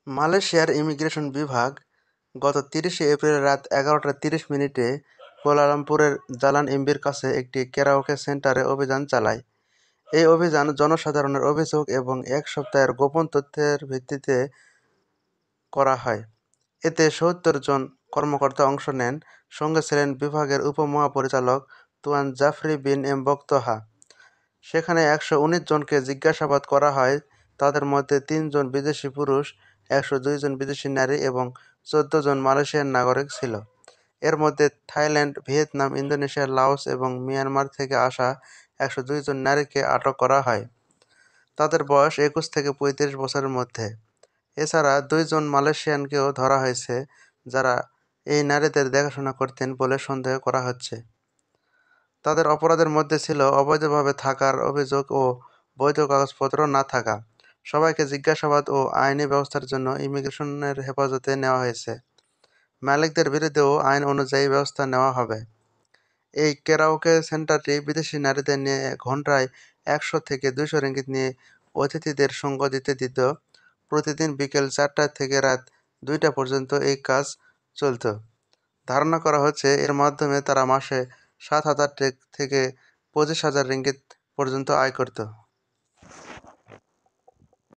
মালয়েশিয়ার ইমিগ্রেশন বিভাগ গত ৩০শে এপ্রিল রাত ১১টা ৩০ মিনিটে কুয়ালালামপুরের জালান এমবির কাছে একটি ক্যারাওকে সেন্টারে অভিযান চালায়। এই অভিযান জনসাধারণের অভিযোগ এবং এক সপ্তাহের গোপন তথ্যের ভিত্তিতে করা হয়। এতে ৭০ জন কর্মকর্তা অংশ নেন। সঙ্গে ছিলেন বিভাগের উপমহাপরিচালক তুয়ান জাফরি বিন এমবক্তহা। সেখানে ১১৯ জনকে জিজ্ঞাসাবাদ করা হয়। তাদের মধ্যে ৩ জন বিদেশি পুরুষ, ১০২ জন বিদেশি নারী এবং ১৪ জন মালয়েশিয়ান নাগরিক ছিল। এর মধ্যে থাইল্যান্ড, ভিয়েতনাম, ইন্দোনেশিয়া, লাওস এবং মিয়ানমার থেকে আসা ১০২ জন নারীকে আটক করা হয়। তাদের বয়স ২১ থেকে ৩৫ বছরের মধ্যে। এছাড়া ২ জন মালয়েশিয়ানকেও ধরা হয়েছে, যারা এই নারীদের দেখাশোনা করতেন বলে সন্দেহ করা হচ্ছে। তাদের অপরাধের মধ্যে ছিল অবৈধভাবে থাকার অভিযোগ ও বৈধ কাগজপত্র না থাকা। সবাইকে জিজ্ঞাসাবাদ ও আইনি ব্যবস্থার জন্য ইমিগ্রেশনের হেফাজতে নেওয়া হয়েছে। মালিকদের বিরুদ্ধেও আইন অনুযায়ী ব্যবস্থা নেওয়া হবে। এই কেরাওকে সেন্টারটি বিদেশি নারীদের নিয়ে ঘন্টায় ১০০ থেকে ২০০ রিঙ্গিত নিয়ে অতিথিদের সঙ্গ দিতে দিত। প্রতিদিন বিকেল ৪টা থেকে রাত ২টা পর্যন্ত এই কাজ চলত। ধারণা করা হচ্ছে, এর মাধ্যমে তারা মাসে ৭,০০০ থেকে ২৫,০০০ রিঙ্গিত পর্যন্ত আয় করত।